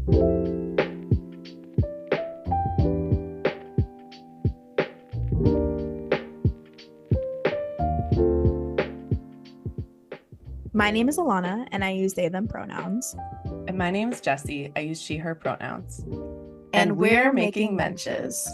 My name is Alana, and I use they, them pronouns. And my name is Jessie. I use she, her pronouns. And we're making menches.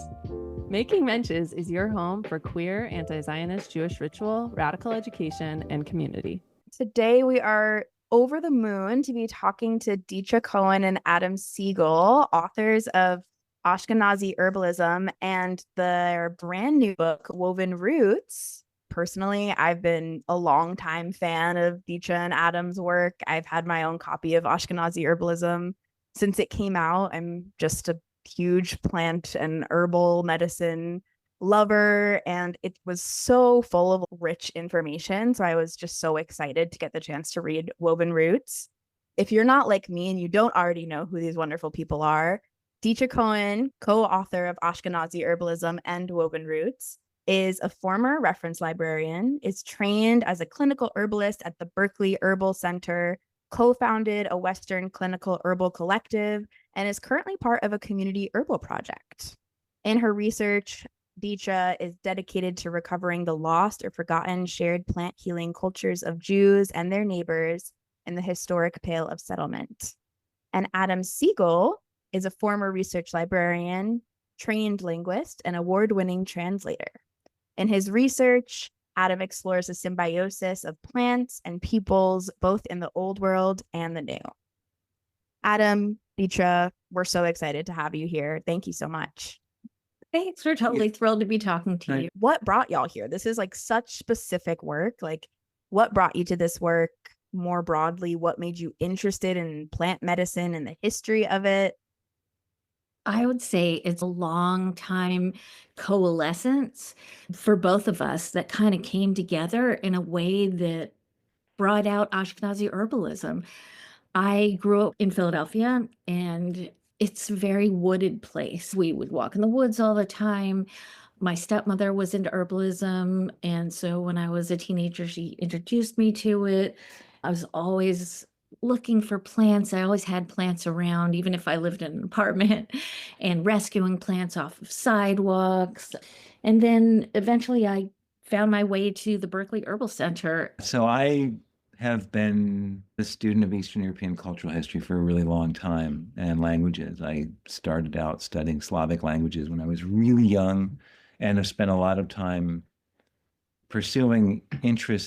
Making Menches is your home for queer, anti-Zionist Jewish ritual, radical education, and community. Today we are over the moon to be talking to Deatra Cohen and Adam Siegel, authors of Ashkenazi Herbalism and their brand new book, Woven Roots. Personally, I've been a longtime fan of Deatra and Adam's work. I've had my own copy of Ashkenazi Herbalism since it came out. I'm just a huge plant and herbal medicine lover, and it was so full of rich information. So I was just so excited to get the chance to read Woven Roots. If you're not like me and you don't already know who these wonderful people are, Deatra Cohen, co-author of Ashkenazi Herbalism and Woven Roots, is a former reference librarian, is trained as a clinical herbalist at the Berkeley Herbal Center, co-founded a Western clinical herbal collective, and is currently part of a community herbal project. In her research, Deatra is dedicated to recovering the lost or forgotten shared plant healing cultures of Jews and their neighbors in the historic Pale of Settlement. And Adam Siegel is a former research librarian, trained linguist, and award-winning translator. In his research, Adam explores the symbiosis of plants and peoples, both in the old world and the new. Adam, Deatra, we're so excited to have you here. Thank you so much. Thanks. We're totally thrilled to be talking to you. What brought y'all here? This is like such specific work. Like, what brought you to this work more broadly? What made you interested in plant medicine and the history of it? I would say it's a long time coalescence for both of us that kind of came together in a way that brought out Ashkenazi herbalism. I grew up in Philadelphia, and it's a very wooded place. We would walk in the woods all the time. My stepmother was into herbalism, and so when I was a teenager, she introduced me to it. I was always looking for plants. I always had plants around, even if I lived in an apartment, and rescuing plants off of sidewalks. And then eventually I found my way to the Berkeley Herbal Center. So I have been a student of Eastern European cultural history for a really long time, and languages. I started out studying Slavic languages when I was really young, and have spent a lot of time pursuing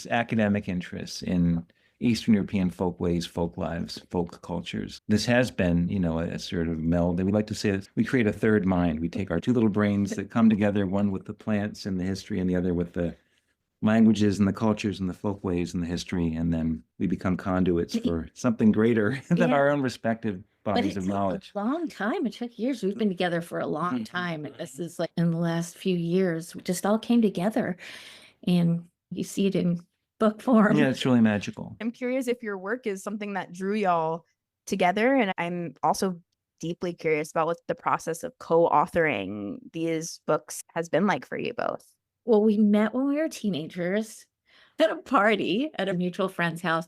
academic interests in Eastern European folk ways, folk lives, folk cultures. This has been, a sort of meld. We like to say that we create a third mind. We take our two little brains that come together, one with the plants and the history, and the other with the languages and the cultures and the folk ways and the history, and then we become conduits for something greater than our own respective bodies of knowledge. A long time. It took years. We've been together for a long time. And this is like in the last few years, we just all came together, and you see it in book form. Yeah, it's really magical. I'm curious if your work is something that drew y'all together. And I'm also deeply curious about what the process of co-authoring these books has been like for you both. Well, we met when we were teenagers at a party at a mutual friend's house.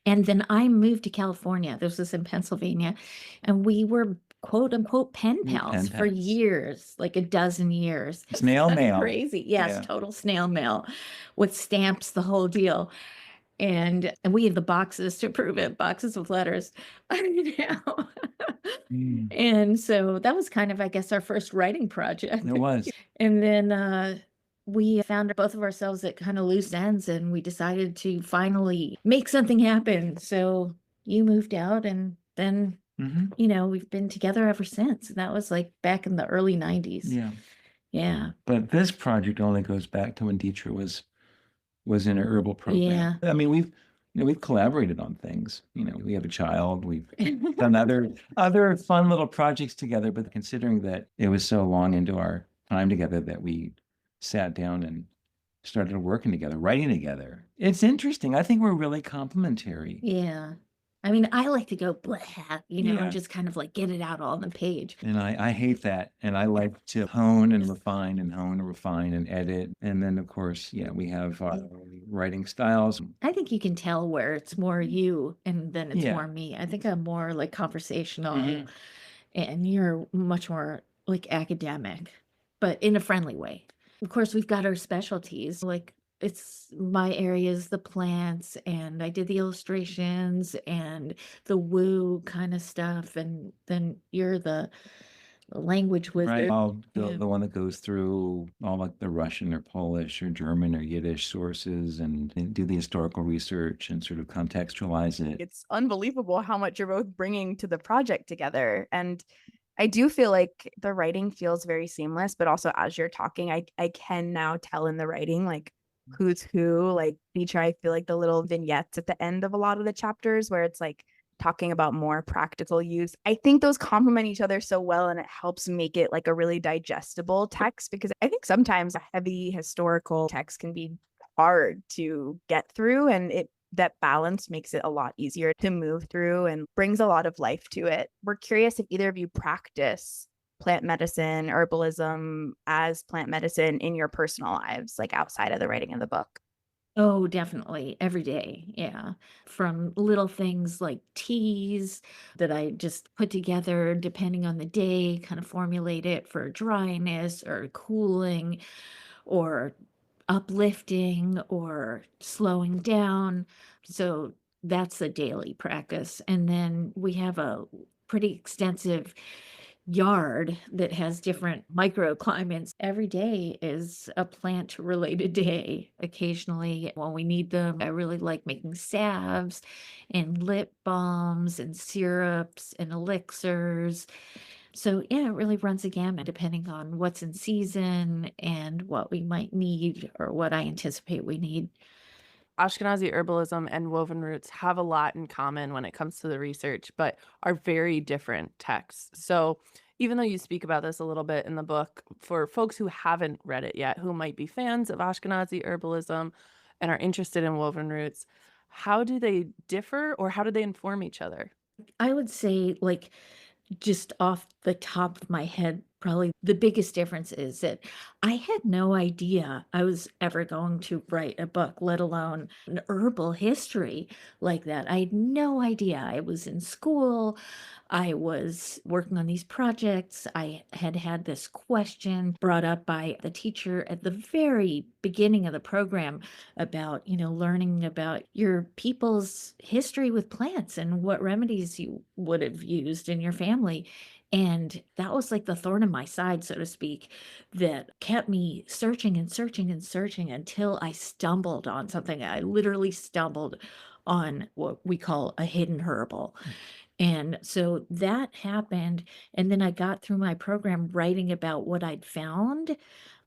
And then I moved to California. This was in Pennsylvania. And we were quote unquote pen pals for years, like a dozen years. Snail mail. Crazy. Yes, total snail mail with stamps, the whole deal. And we had the boxes to prove it, boxes with letters. And so that was kind of, I guess, our first writing project. It was. And then we found both of ourselves at kind of loose ends, and we decided to finally make something happen. So you moved out, and then, we've been together ever since. And that was like back in the early 90s. Yeah. Yeah. But this project only goes back to when Deatra was in a herbal program. Yeah. I mean, we've collaborated on things. We have a child. We've done other fun little projects together. But considering that it was so long into our time together that we sat down and started working together, writing together, it's interesting. I think we're really complementary. Yeah. I mean, I like to go blah, Yeah. and just kind of like get it out all on the page. And I hate that. And I like to hone and refine and hone and refine and edit. And then, of course, yeah, we have our writing styles. I think you can tell where it's more you and then it's Yeah. more me. I think I'm more like conversational Mhm. and you're much more like academic, but in a friendly way. Of course, we've got our specialties. Like it's my area is the plants, and I did the illustrations and the woo kind of stuff. And then you're the language Right. wizard. I'll Yeah. the one that goes through all like the Russian or Polish or German or Yiddish sources and do the historical research and sort of contextualize it. It's unbelievable how much you're both bringing to the project together. And I do feel like the writing feels very seamless, but also as you're talking, I can now tell in the writing like who's who. Like Deatra, I feel like the little vignettes at the end of a lot of the chapters where it's like talking about more practical use. I think those complement each other so well, and it helps make it like a really digestible text, because I think sometimes a heavy historical text can be hard to get through, and it that balance makes it a lot easier to move through and brings a lot of life to it. We're curious if either of you practice plant medicine, herbalism as plant medicine in your personal lives, like outside of the writing of the book. Oh, definitely every day. Yeah. From little things like teas that I just put together depending on the day, kind of formulate it for dryness or cooling or uplifting or slowing down. So that's a daily practice. And then we have a pretty extensive yard that has different microclimates. Every day is a plant related day. Occasionally, when we need them, I really like making salves and lip balms and syrups and elixirs. So, yeah, it really runs a gamut depending on what's in season and what we might need or what I anticipate we need. Ashkenazi herbalism and woven roots have a lot in common when it comes to the research, but are very different texts. So, even though you speak about this a little bit in the book, for folks who haven't read it yet, who might be fans of Ashkenazi herbalism and are interested in woven roots, how do they differ or how do they inform each other? I would say, like, just off the top of my head, probably the biggest difference is that I had no idea I was ever going to write a book, let alone an herbal history like that. I had no idea. I was in school. I was working on these projects. I had had this question brought up by the teacher at the very beginning of the program about, learning about your people's history with plants and what remedies you would have used in your family. And that was like the thorn in my side, so to speak, that kept me searching and searching and searching until I stumbled on something. I literally stumbled on what we call a hidden herbal. And so that happened. And then I got through my program writing about what I'd found.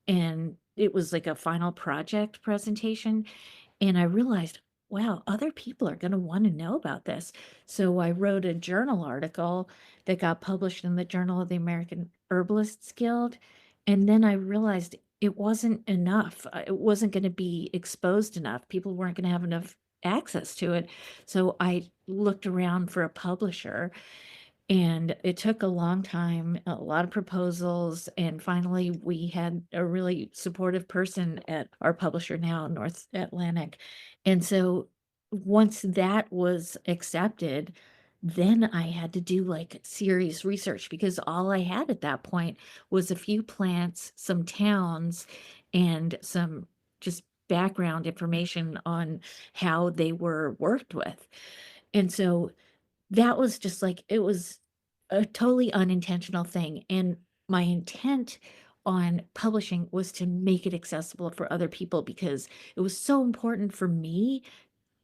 And it was like a final project presentation. And I realized, wow, other people are going to want to know about this. So I wrote a journal article that got published in the Journal of the American Herbalists Guild. And then I realized it wasn't enough. It wasn't going to be exposed enough. People weren't going to have enough access to it. So I looked around for a publisher, and it took a long time, a lot of proposals, and finally we had a really supportive person at our publisher now, North Atlantic. And so once that was accepted, then I had to do like serious research because all I had at that point was a few plants, some towns, and some just background information on how they were worked with. And so that was just like it was a totally unintentional thing, and my intent on publishing was to make it accessible for other people because it was so important for me.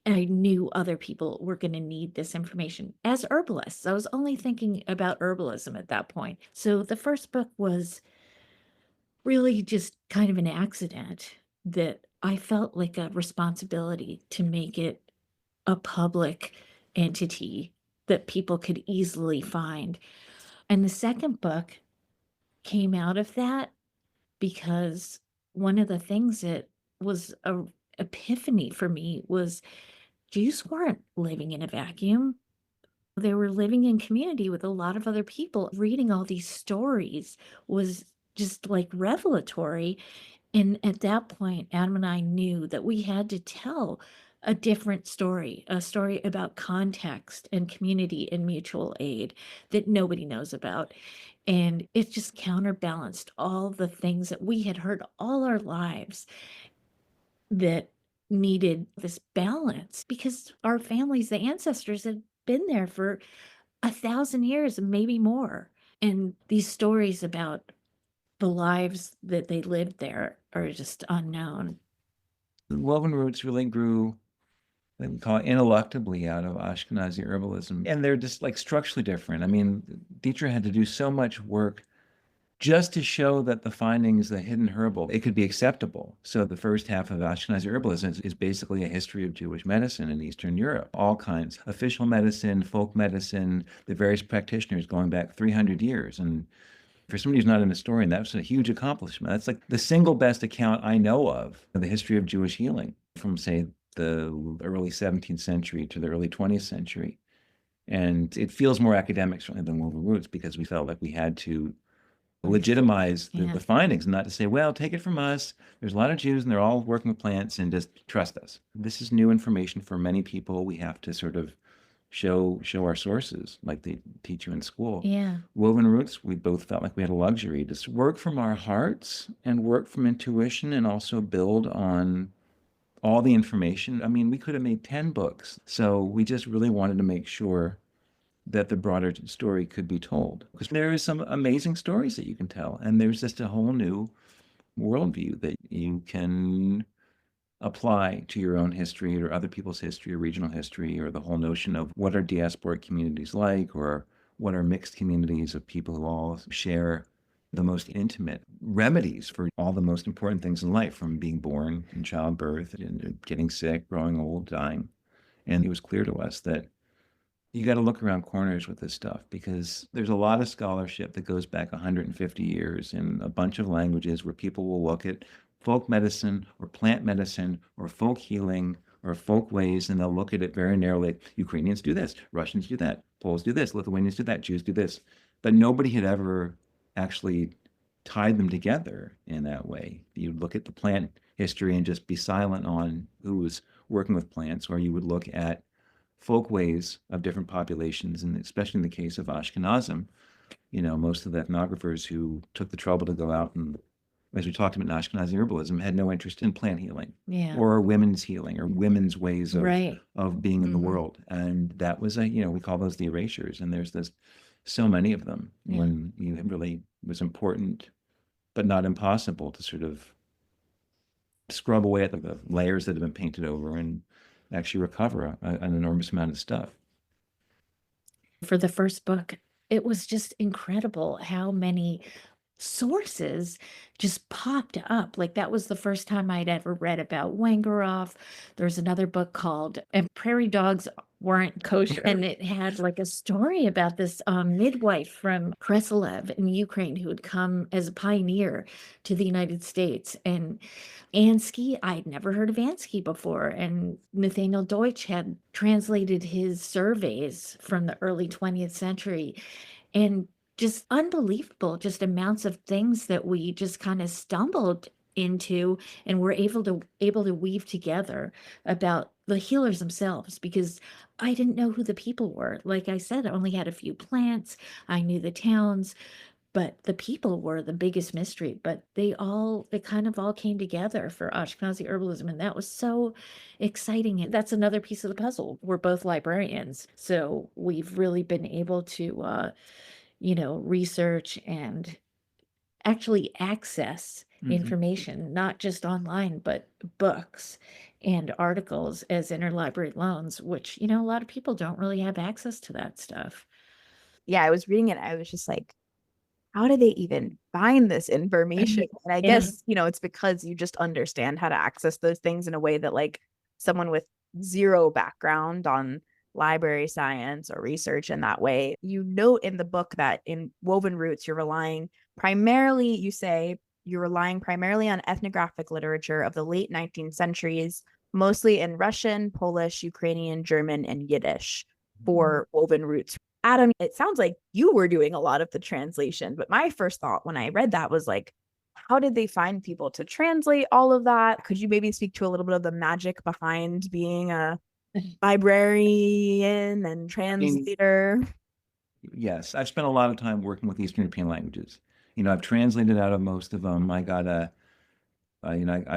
I knew other people were going to need this information as herbalists. I was only thinking about herbalism at that point. So the first book was really just kind of an accident that I felt like a responsibility to make it a public entity that people could easily find. And the second book came out of that because one of the things that was a epiphany for me was Jews weren't living in a vacuum. They were living in community with a lot of other people. Reading all these stories was just like revelatory. And at that point, Adam and I knew that we had to tell a different story, a story about context and community and mutual aid that nobody knows about. And it just counterbalanced all the things that we had heard all our lives that needed this balance because our families, the ancestors, had been there for 1,000 years, maybe more. And these stories about the lives that they lived there are just unknown. The woven roots really grew, they would call it ineluctably, out of Ashkenazi herbalism. And they're just like structurally different. I mean, Deatra had to do so much work just to show that the findings, the hidden herbal, it could be acceptable. So the first half of Ashkenazi herbalism is basically a history of Jewish medicine in Eastern Europe, all kinds, official medicine, folk medicine, the various practitioners going back 300 years. And for somebody who's not an historian, that's a huge accomplishment. That's like the single best account I know of the history of Jewish healing from, say, the early 17th century to the early 20th century. And it feels more academic, certainly, than Woven Roots, because we felt like we had to legitimize the findings and not to say, well, take it from us. There's a lot of Jews and they're all working with plants and just trust us. This is new information for many people. We have to sort of show our sources like they teach you in school. Yeah. Woven Roots, we both felt like we had a luxury to work from our hearts and work from intuition and also build on all the information. I mean, we could have made 10 books. So we just really wanted to make sure that the broader story could be told. Because there is some amazing stories that you can tell, and there's just a whole new worldview that you can apply to your own history or other people's history or regional history, or the whole notion of what are diasporic communities like, or what are mixed communities of people who all share the most intimate remedies for all the most important things in life, from being born and childbirth and getting sick, growing old, dying. And it was clear to us that you got to look around corners with this stuff, because there's a lot of scholarship that goes back 150 years in a bunch of languages where people will look at folk medicine or plant medicine or folk healing or folk ways, and they'll look at it very narrowly. Ukrainians do this, Russians do that, Poles do this, Lithuanians do that, Jews do this. But nobody had ever actually tied them together in that way. You would look at the plant history and just be silent on who was working with plants, or you would look at folk ways of different populations, and especially in the case of Ashkenazim, most of the ethnographers who took the trouble to go out and, as we talked about in Ashkenazi herbalism, had no interest in plant healing or women's healing or women's ways of being in the world. And that was we call those the erasures. And there's so many of them when it really was important, but not impossible, to sort of scrub away at the layers that have been painted over and actually recover an enormous amount of stuff. For the first book, it was just incredible how many sources just popped up. Like, that was the first time I'd ever read about Wangeroff. There's another book called And Prairie Dogs Weren't Kosher, and it had like a story about this midwife from Kresilev in Ukraine who had come as a pioneer to the United States. And Ansky, I'd never heard of Ansky before, and Nathaniel Deutsch had translated his surveys from the early 20th century. And just unbelievable, just amounts of things that we just kind of stumbled into and were able to weave together about the healers themselves, because I didn't know who the people were. Like I said, I only had a few plants. I knew the towns, but the people were the biggest mystery. But it kind of all came together for Ashkenazi herbalism, and that was so exciting. And that's another piece of the puzzle. We're both librarians, so we've really been able to research and actually access information, not just online, but books and articles as interlibrary loans, which, a lot of people don't really have access to that stuff. Yeah, I was reading it. I was just like, how do they even find this information? And I guess, it's because you just understand how to access those things in a way that, like, someone with zero background on library science or research in that way. You note in the book that in Woven Roots, you're relying primarily on ethnographic literature of the late 19th centuries, mostly in Russian, Polish, Ukrainian, German, and Yiddish. for Woven Roots. Adam, it sounds like you were doing a lot of the translation, but my first thought when I read that was like, how did they find people to translate all of that? Could you maybe speak to a little bit of the magic behind being a librarian and translator? Yes, I've spent a lot of time working with Eastern European languages. I've translated out of most of them. I've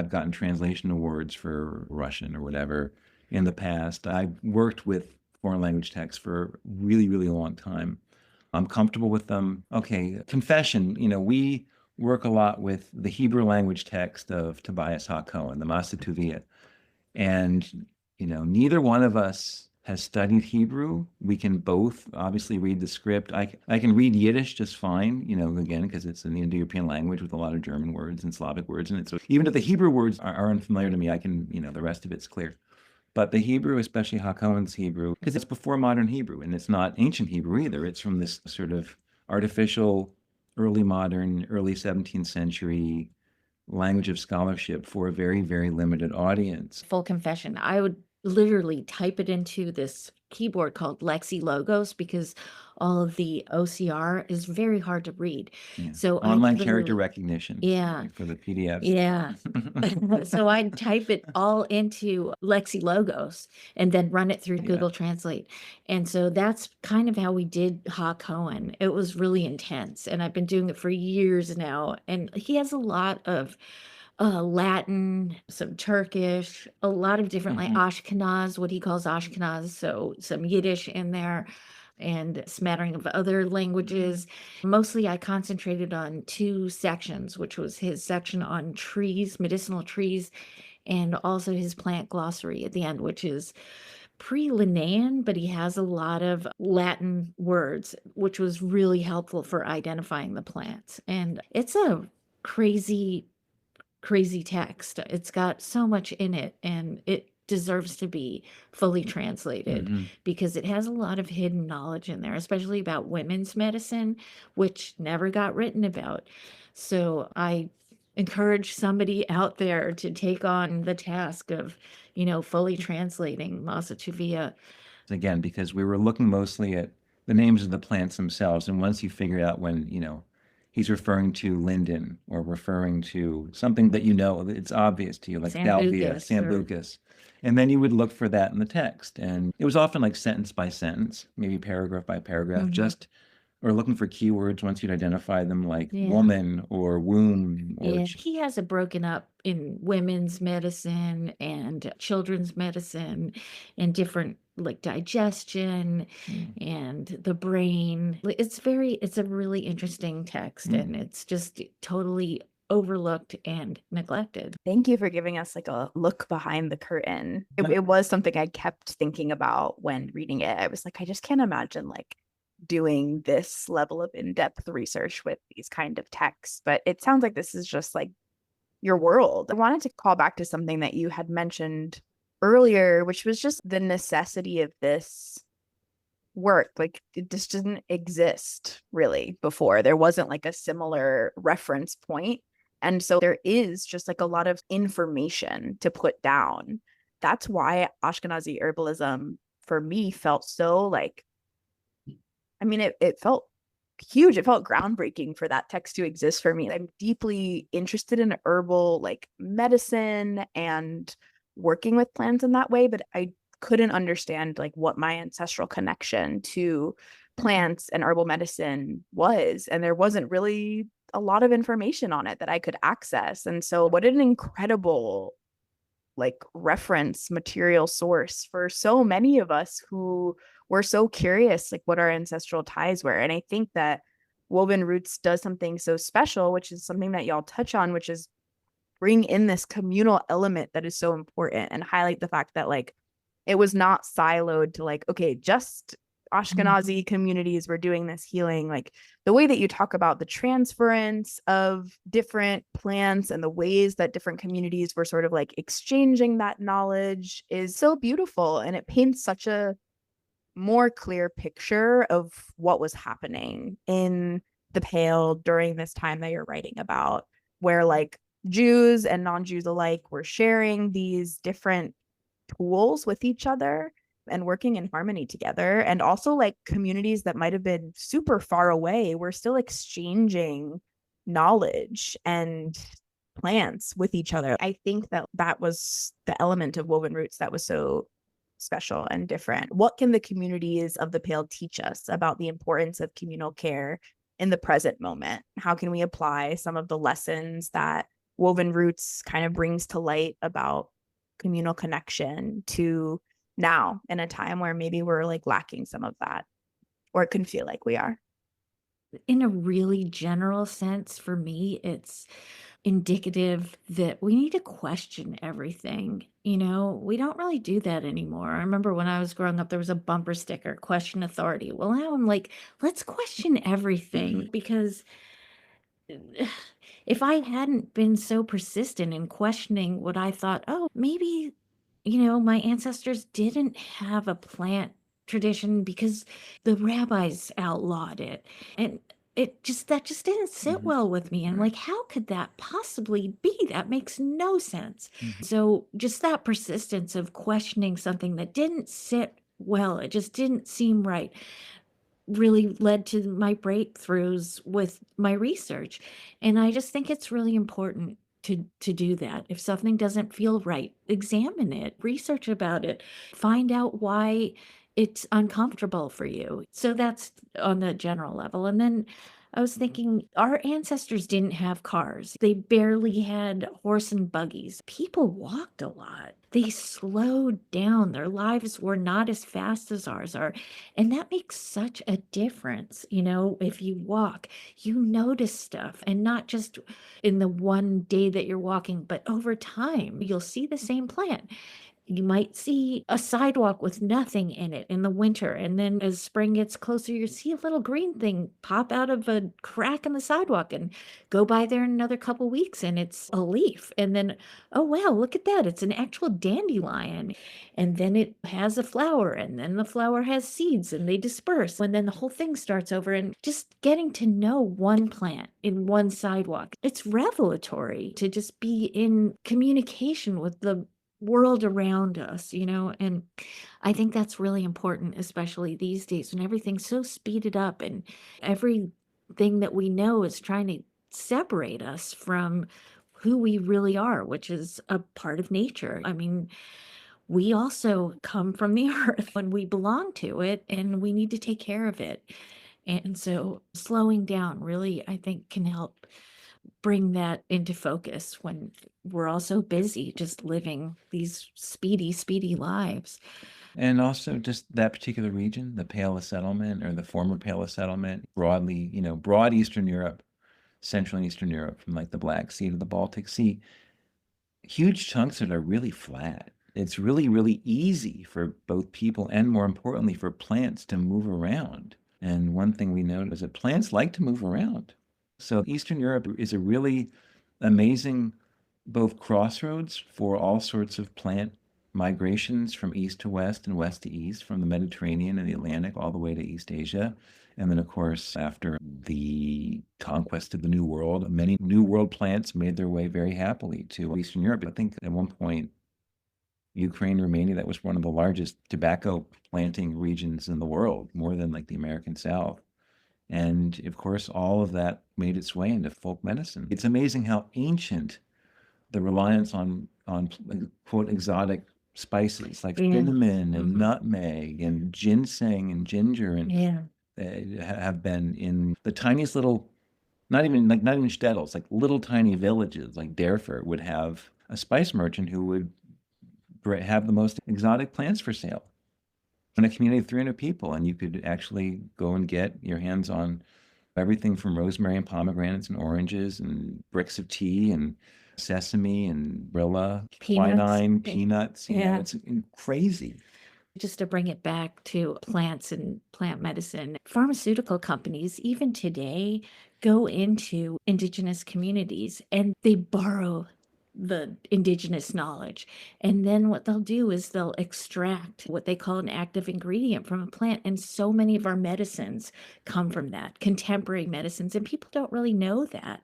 gotten translation awards for Russian or whatever in the past. I've worked with foreign language texts for a really, really long time. I'm comfortable with them. Okay, confession, we work a lot with the Hebrew language text of Tobias HaCohen, the Masa Tuvia. And, neither one of us has studied Hebrew. We can both obviously read the script. I can read Yiddish just fine, again, because it's an Indo-European language with a lot of German words and Slavic words in it. So even if the Hebrew words are unfamiliar to me, I can, the rest of it's clear. But the Hebrew, especially HaKohen's Hebrew, because it's before modern Hebrew, and it's not ancient Hebrew either. It's from this sort of artificial, early modern, early 17th century language of scholarship for a very, very limited audience. Full confession, I would literally type it into this keyboard called Lexi Logos because all of the OCR is very hard to read. Yeah. So Online character recognition. Yeah. For the PDFs. Yeah. So I type it all into Lexi Logos and then run it through Google Translate. And so that's kind of how we did Ha Cohen. It was really intense. And I've been doing it for years now. And he has a lot of Latin, some Turkish, a lot of different like Ashkenaz, what he calls Ashkenaz. So some Yiddish in there and smattering of other languages. Mostly I concentrated on two sections, which was his section on trees, medicinal trees, and also his plant glossary at the end, which is pre-Linnaean, but he has a lot of Latin words, which was really helpful for identifying the plants. And it's a crazy text. It's got so much in it, and it deserves to be fully translated because it has a lot of hidden knowledge in there, especially about women's medicine, which never got written about. So I encourage somebody out there to take on the task of, fully translating Masa Tuvia. Again, because we were looking mostly at the names of the plants themselves. And once you figure out when, he's referring to linden or referring to something that it's obvious to you, like Dalvia, Sambucus. And then you would look for that in the text. And it was often like sentence by sentence, maybe paragraph by paragraph, or looking for keywords once you'd identify them, like woman or womb. He has it broken up in women's medicine and children's medicine and different like digestion and the brain. It's a really interesting text and it's just totally overlooked and neglected. Thank you for giving us like a look behind the curtain. It was something I kept thinking about when reading it. I was like, I just can't imagine like doing this level of in-depth research with these kind of texts, but it sounds like this is just like your world. I wanted to call back to something that you had mentioned earlier, which was just the necessity of this work. Like it just didn't exist really before. There wasn't like a similar reference point. And so there is just like a lot of information to put down. That's why Ashkenazi herbalism for me felt so like, I mean, it felt huge. It felt groundbreaking for that text to exist for me. I'm deeply interested in herbal like medicine and working with plants in that way, but I couldn't understand like what my ancestral connection to plants and herbal medicine was. And there wasn't really a lot of information on it that I could access. And so what an incredible like reference material source for so many of us who were so curious like what our ancestral ties were. And I think that Woven Roots does something so special, which is something that y'all touch on, which is bring in this communal element that is so important and highlight the fact that like it was not siloed to like, okay, just Ashkenazi communities were doing this healing. Like the way that you talk about the transference of different plants and the ways that different communities were sort of like exchanging that knowledge is so beautiful. And it paints such a more clear picture of what was happening in the Pale during this time that you're writing about, where like Jews and non-Jews alike were sharing these different tools with each other and working in harmony together. And also like communities that might have been super far away, we're still exchanging knowledge and plants with each other. I think that that was the element of Woven Roots that was so special and different. What can the communities of the Pale teach us about the importance of communal care in the present moment? How can we apply some of the lessons that Woven Roots kind of brings to light about communal connection to now in a time where maybe we're like lacking some of that, or it can feel like we are? In a really general sense, for me, it's indicative that we need to question everything. We don't really do that anymore. I remember when I was growing up, there was a bumper sticker, question authority. Well, now I'm like, let's question everything because if I hadn't been so persistent in questioning what I thought, oh, maybe, my ancestors didn't have a plant tradition because the rabbis outlawed it. And that just didn't sit well with me. And I'm Right. like, how could that possibly be? That makes no sense. Mhm. So just that persistence of questioning something that didn't sit well, it just didn't seem right, really led to my breakthroughs with my research. And I just think it's really important to do that. If something doesn't feel right, examine it, research about it, find out why it's uncomfortable for you. So that's on the general level. And then I was thinking our ancestors didn't have cars. They barely had horse and buggies. People walked a lot. They slowed down. Their lives were not as fast as ours are. And that makes such a difference. If you walk, you notice stuff, and not just in the one day that you're walking, but over time, you'll see the same plant. You might see a sidewalk with nothing in it in the winter. And then as spring gets closer, you see a little green thing pop out of a crack in the sidewalk and go by there in another couple weeks and it's a leaf. And then, oh, wow, look at that. It's an actual dandelion. And then it has a flower, and then the flower has seeds and they disperse. And then the whole thing starts over. And just getting to know one plant in one sidewalk, it's revelatory to just be in communication with the world around us, and I think that's really important, especially these days when everything's so speeded up and everything that we know is trying to separate us from who we really are, which is a part of nature. I mean, we also come from the earth and we belong to it and we need to take care of it. And so slowing down really, I think, can help bring that into focus when we're all so busy just living these speedy lives. And also just that particular region, the Pale Settlement or the former Pale Settlement, broadly, broad Eastern Europe, Central and Eastern Europe, from like the Black Sea to the Baltic Sea, huge chunks that are really flat. It's really, really easy for both people and, more importantly, for plants to move around. And one thing we noticed is that plants like to move around. So Eastern Europe is a really amazing both crossroads for all sorts of plant migrations from east to west and west to east, from the Mediterranean and the Atlantic all the way to East Asia. And then, of course, after the conquest of the New World, many New World plants made their way very happily to Eastern Europe. I think at one point, Ukraine, Romania, that was one of the largest tobacco planting regions in the world, more than like the American South. And of course, all of that made its way into folk medicine. It's amazing how ancient the reliance on quote exotic spices like Yeah. cinnamon and Mhm. nutmeg and ginseng and ginger and Yeah. have been in the tiniest little, not even shtetls, like little tiny villages like Derfur would have a spice merchant who would have the most exotic plants for sale in a community of 300 people, and you could actually go and get your hands on everything from rosemary and pomegranates and oranges and bricks of tea and sesame and rilla, Peanuts. quinine, peanuts. Yeah. It's crazy. Just to bring it back to plants and plant medicine, pharmaceutical companies, even today, go into indigenous communities and they borrow the indigenous knowledge. And then what they'll do is they'll extract what they call an active ingredient from a plant. And so many of our medicines come from that, contemporary medicines, and people don't really know that.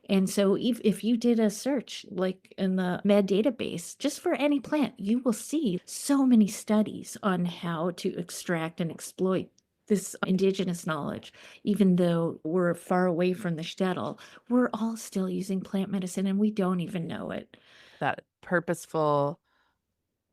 And so if you did a search like in the med database, just for any plant, you will see so many studies on how to extract and exploit this indigenous knowledge. Even though we're far away from the shtetl, we're all still using plant medicine and we don't even know it. That purposeful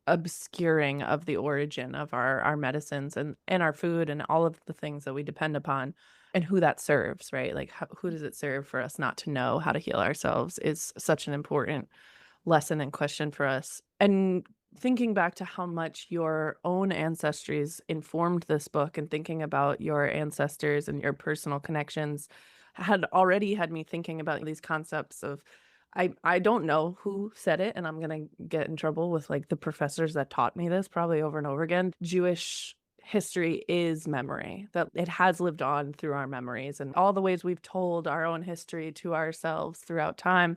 obscuring of the origin of our medicines and our food and all of the things that we depend upon and who that serves, right? Like who does it serve for us not to know how to heal ourselves is such an important lesson and question for us. And thinking back to how much your own ancestries informed this book and thinking about your ancestors and your personal connections had already had me thinking about these concepts of I don't know who said it, and I'm gonna get in trouble with like the professors that taught me this probably over and over again. Jewish history is memory, that it has lived on through our memories and all the ways we've told our own history to ourselves throughout time.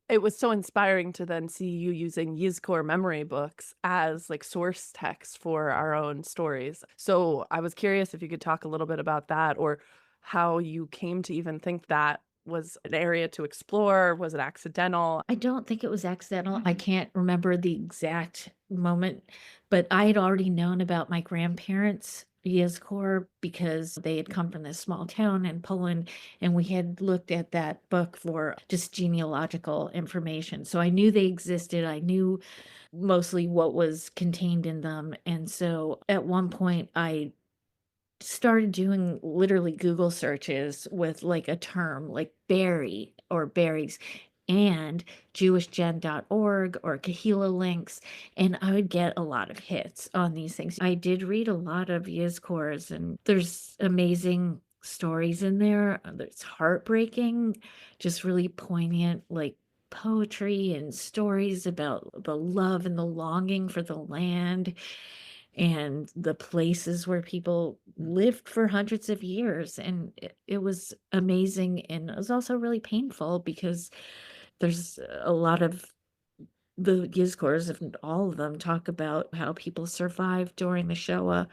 It was so inspiring to then see you using Yizkor memory books as like source text for our own stories. So I was curious if you could talk a little bit about that or how you came to even think that was an area to explore. Was it accidental? I don't think it was accidental. I can't remember the exact moment, but I had already known about my grandparents' Yezkor because they had come from this small town in Poland, and we had looked at that book for just genealogical information. So I knew they existed. I knew mostly what was contained in them. And so at one point, I started doing literally Google searches with like a term like berry or berries and jewishgen.org or Kahila links, and I would get a lot of hits on these things. I did read a lot of Yizkors, and there's amazing stories in there. It's heartbreaking, just really poignant, like poetry and stories about the love and the longing for the land and the places where people lived for hundreds of years. And it was amazing. And it was also really painful because there's a lot of the Gizkors, if not all of them, talk about how people survived during the Shoah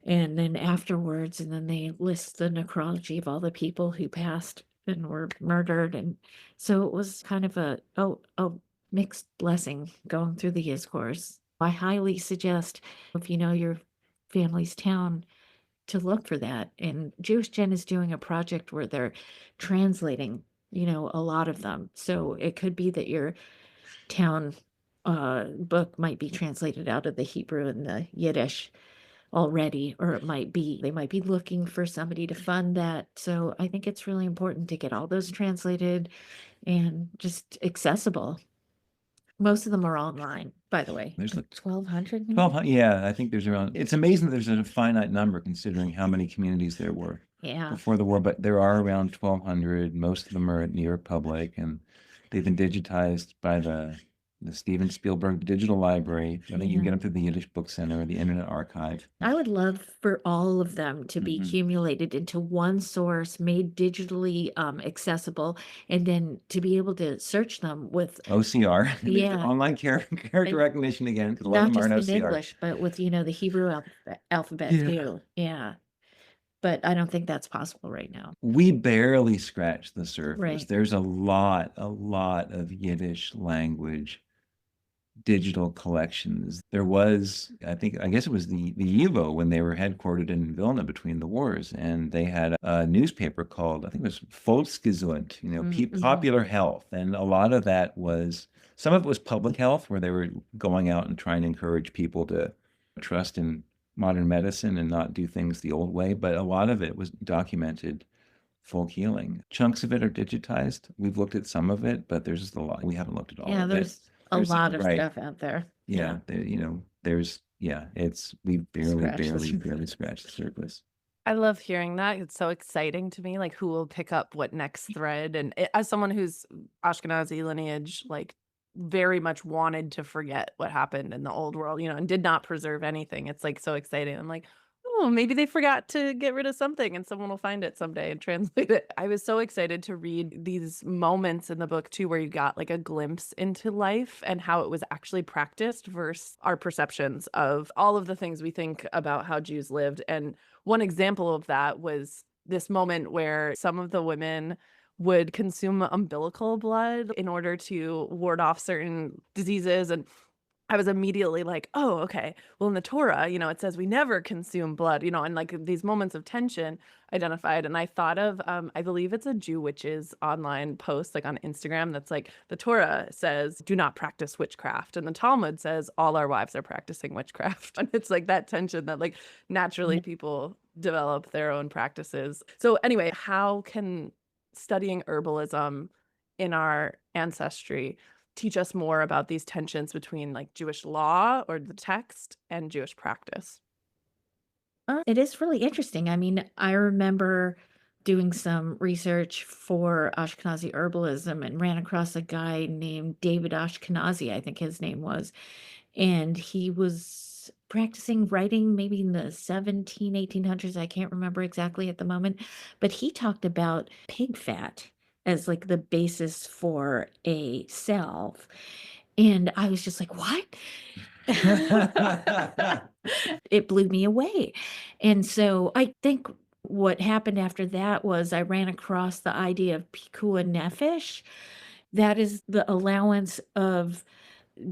and then afterwards. And then they list the necrology of all the people who passed and were murdered. And so it was kind of a mixed blessing going through the Gizkors. I highly suggest if you know your family's town to look for that. And Jewish Gen is doing a project where they're translating, a lot of them. So it could be that your town book might be translated out of the Hebrew and the Yiddish already, or it might be they might be looking for somebody to fund that. So I think it's really important to get all those translated and just accessible. Most of them are online, by the way. There's like 1,200 maybe? 1,200. Yeah, I think there's around. It's amazing that there's a finite number considering how many communities there were Yeah. before the war, but there are around 1,200. Most of them are at New York Public, and they've been digitized by the Steven Spielberg Digital Library. I think you can get them through the Yiddish Book Center or the Internet Archive. I would love for all of them to be accumulated into one source, made digitally accessible, and then to be able to search them with OCR, Yeah. online character recognition again, because a lot not of them are just in in OCR. English, but with the Hebrew alphabet Yeah. too. Yeah. But I don't think that's possible right now. We barely scratched the surface. Right. There's a lot of Yiddish language digital collections. There was, I guess it was the YIVO when they were headquartered in Vilna between the wars, and they had a newspaper called, I think it was Volksgesund, popular health. And a lot of that was, some of it was public health, where they were going out and trying to encourage people to trust in modern medicine and not do things the old way. But a lot of it was documented folk healing. Chunks of it are digitized. We've looked at some of it, but there's just a lot. We haven't looked at all Yeah, of it. there's a lot of right. stuff out there. Yeah, we barely scratched the surface. I love hearing that. It's so exciting to me, like who will pick up what next thread. And as someone who's Ashkenazi lineage, like very much wanted to forget what happened in the old world, and did not preserve anything. It's like so exciting. I'm like, oh, maybe they forgot to get rid of something and someone will find it someday and translate it. I was so excited to read these moments in the book too, where you got like a glimpse into life and how it was actually practiced versus our perceptions of all of the things we think about how Jews lived. And one example of that was this moment where some of the women would consume umbilical blood in order to ward off certain diseases. And I was immediately like, oh, okay. Well, in the Torah, it says we never consume blood, and like these moments of tension identified. And I thought of, I believe it's a Jew Witches online post, like on Instagram, that's like the Torah says, do not practice witchcraft. And the Talmud says all our wives are practicing witchcraft. And it's like that tension that like naturally people develop their own practices. So anyway, how can studying herbalism in our ancestry teach us more about these tensions between like Jewish law or the text and Jewish practice? It is really interesting. I mean, I remember doing some research for Ashkenazi herbalism and ran across a guy named David Ashkenazi, I think his name was, and he was practicing writing maybe in the 1800s. I can't remember exactly at the moment, but he talked about pig fat as like the basis for a salve. And I was just like, what? It blew me away. And so I think what happened after that was I ran across the idea of pikuah nefesh. That is the allowance of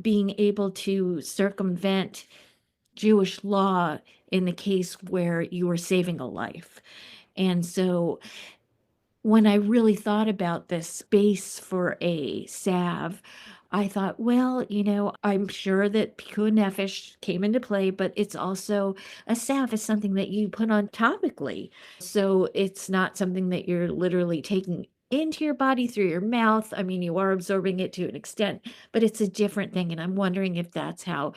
being able to circumvent Jewish law in the case where you are saving a life. And so when I really thought about this space for a salve, I thought, well, I'm sure that pikuah nefesh came into play, but it's also a salve is something that you put on topically. So it's not something that you're literally taking into your body through your mouth. I mean, you are absorbing it to an extent, but it's a different thing. And I'm wondering if that's how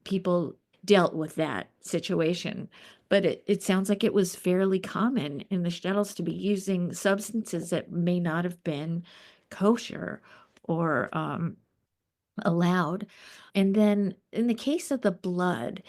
people dealt with that situation. But it sounds like it was fairly common in the shtetls to be using substances that may not have been kosher or allowed. And then in the case of the blood,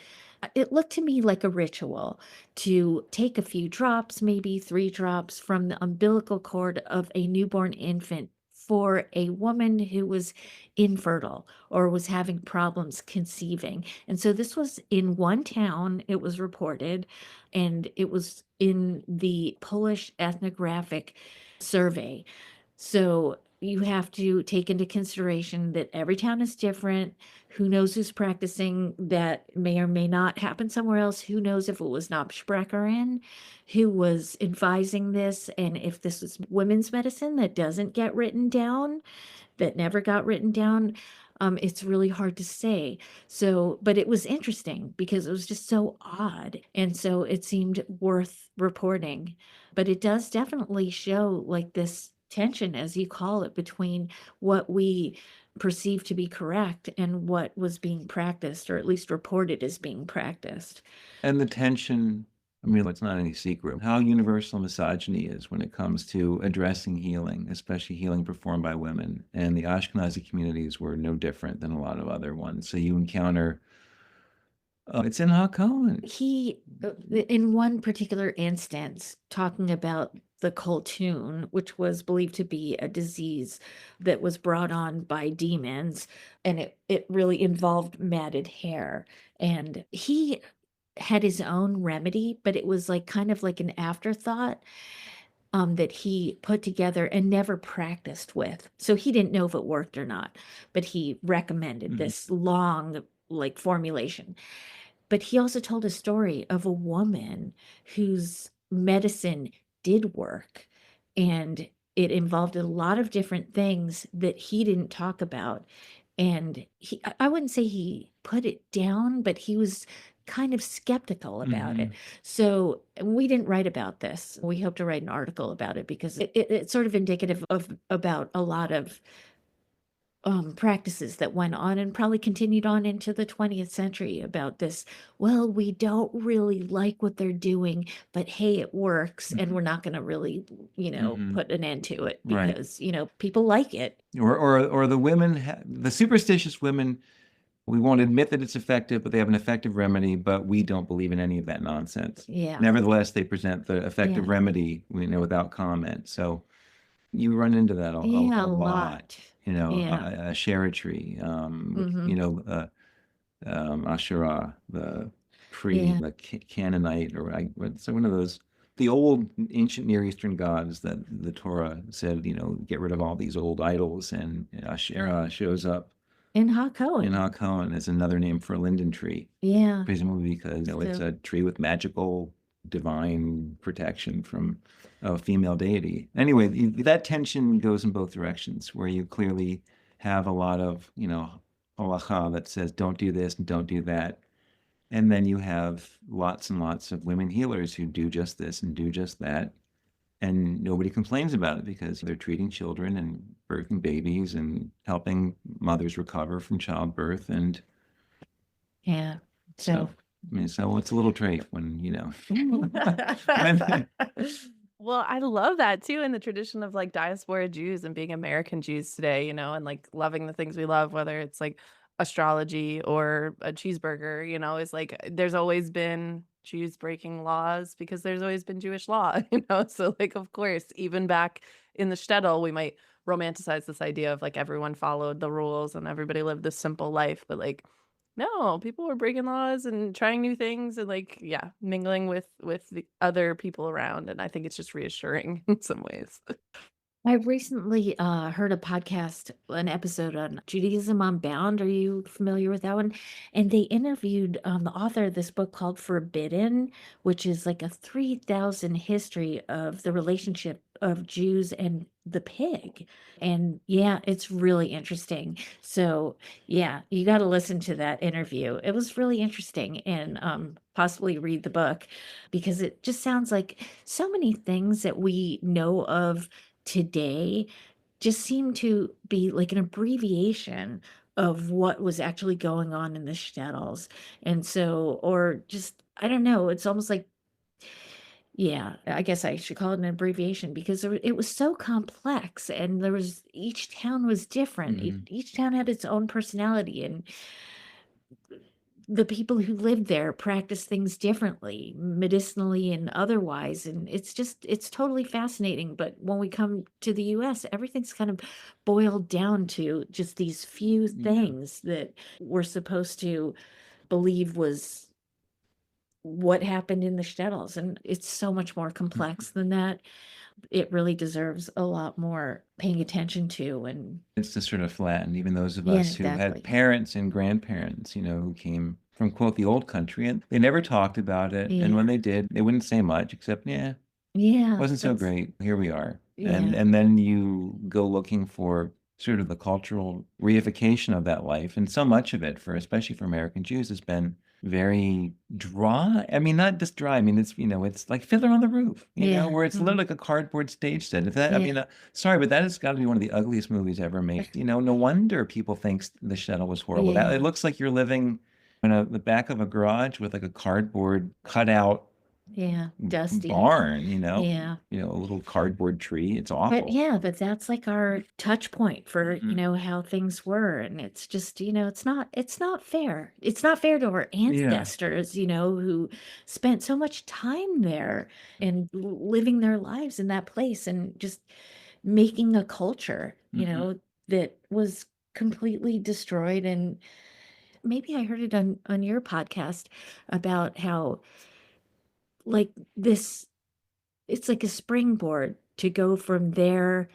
it looked to me like a ritual to take a few drops, maybe 3 drops from the umbilical cord of a newborn infant for a woman who was infertile or was having problems conceiving. And so this was in one town, it was reported, and it was in the Polish ethnographic survey. So you have to take into consideration that every town is different. Who knows who's practicing? That may or may not happen somewhere else. Who knows if it was Nabsprecherin who was advising this, and if this was women's medicine that doesn't get written down, that never got written down. It's really hard to say. So, but it was interesting because it was just so odd. And so it seemed worth reporting. But it does definitely show like this tension, as you call it, between what we perceive to be correct and what was being practiced, or at least reported as being practiced. And the tension, I mean, it's not any secret how universal misogyny is when it comes to addressing healing, especially healing performed by women. And the Ashkenazi communities were no different than a lot of other ones. So you encounter, it's in HaKohen. He, in one particular instance, talking about the coltune, which was believed to be a disease that was brought on by demons, and it really involved matted hair. And he had his own remedy, but it was like kind of like an afterthought that he put together and never practiced with. So he didn't know if it worked or not, but he recommended this long like formulation. But he also told a story of a woman whose medicine did work, and it involved a lot of different things that he didn't talk about. And I wouldn't say he put it down, but he was kind of skeptical about it. So we didn't write about this. We hope to write an article about it because it's sort of indicative of about a lot of practices that went on and probably continued on into the 20th century about this. Well, we don't really like what they're doing, but hey, it works, and we're not going to really, put an end to it because, people like it. Or the women, the superstitious women We won't admit that it's effective, but they have an effective remedy, but we don't believe in any of that nonsense. Yeah. Nevertheless, they present the effective Yeah. remedy, without comment. So you run into that a Yeah, a lot, lot. Yeah. a share tree, Mhm. Asherah, the Yeah. the Canaanite, so one of those, the old ancient Near Eastern gods that the Torah said, get rid of all these old idols, and Asherah shows up In in Hakohen. Hakohen as another name for a linden tree, Yeah. presumably because it's So a tree with magical divine protection from a female deity. Anyway, that tension goes in both directions, where you clearly have a lot of, halacha that says don't do this and don't do that. And then you have lots and lots of women healers who do just this and do just that. And nobody complains about it because they're treating children and birthing babies and helping mothers recover from childbirth. And yeah. so, So so it's a little trait when, when, Well, I love that too in the tradition of like diaspora Jews and being American Jews today, and like loving the things we love, whether it's like astrology or a cheeseburger, is like there's always been Jews breaking laws because there's always been Jewish law, So like of course, even back in the shtetl, we might romanticize this idea of like everyone followed the rules and everybody lived this simple life, but like no, people were breaking laws and trying new things and like, yeah, mingling with the other people around. And I think it's just reassuring in some ways. I recently heard a podcast, an episode on Judaism Unbound. Are you familiar with that one? And they interviewed the author of this book called Forbidden, which is like a 3,000 history of the relationship of Jews and the pig. And yeah, it's really interesting. So yeah, you got to listen to that interview. It was really interesting, and possibly read the book, because it just sounds like so many things that we know of today just seem to be like an abbreviation of what was actually going on in the shtetls. And so, or just, I don't know, it's almost like, yeah, I guess I should call it an abbreviation, because it was so complex, and there was, each town was different. Mhm. Each town had its own personality, and the people who lived there practice things differently, medicinally and otherwise. And it's totally fascinating. But when we come to the US, everything's kind of boiled down to just these few things that we're supposed to believe was what happened in the shtetls. And it's so much more complex than that. It really deserves a lot more paying attention to. And It's just sort of flattened. Even those of yeah, us who had exactly. parents and grandparents, who came from, quote, the old country, and they never talked about it. And Yeah. when they did, they wouldn't say much except, yeah, Yeah. wasn't so That's, great. Here we are. yeah. And then you go looking for sort of the cultural reification of that life. And so much of it, especially for American Jews, has been very dry. I mean, not just dry. I mean, it's like Fiddler on the Roof, Yeah. where it's literally like a cardboard stage set. If that, I Yeah. mean, sorry, but that has got to be one of the ugliest movies ever made. No wonder people think the shuttle was horrible. That Yeah. it looks like you're living in the back of a garage with like a cardboard cutout Yeah. Dusty. barn, Yeah. a little cardboard tree. It's But awful. yeah, but that's like our touch point for, Mhm. how things were. And it's just, it's not fair. It's not fair to our ancestors, who spent so much time there and living their lives in that place, and just making a culture, Mhm. that was completely destroyed. And maybe I heard it on your podcast about how, like, this, it's like a springboard to go from there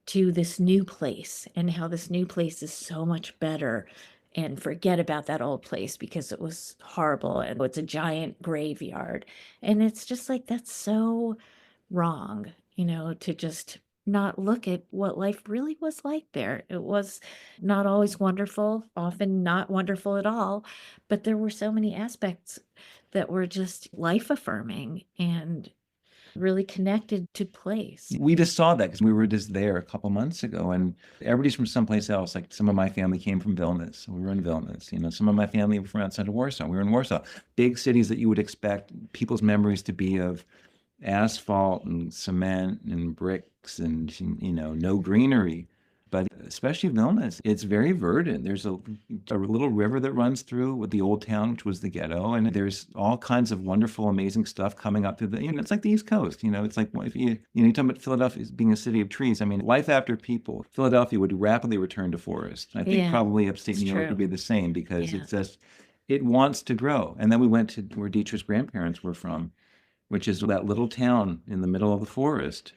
to this new place, and how this new place is so much better, and forget about that old place because it was horrible and it's a giant graveyard. And it's just like, that's so wrong, to just not look at what life really was like there. It was not always wonderful, often not wonderful at all, but there were so many aspects that were just life affirming and really connected to place. We just saw that because we were just there a couple months ago, and everybody's from someplace else. Like some of my family came from Vilnius, so we were in Vilnius. Some of my family were from outside of Warsaw. We were in Warsaw. Big cities that you would expect people's memories to be of asphalt and cement and bricks and no greenery. But especially Vilna, it's very verdant. There's a little river that runs through with the old town, which was the ghetto, and there's all kinds of wonderful, amazing stuff coming up through it's like the East Coast. It's like if you talk about Philadelphia as being a city of trees. I mean, life after people, Philadelphia would rapidly return to forest. I think probably upstate New York would be the same because it wants to grow. And then we went to where Deatra's grandparents were from, which is that little town in the middle of the forest.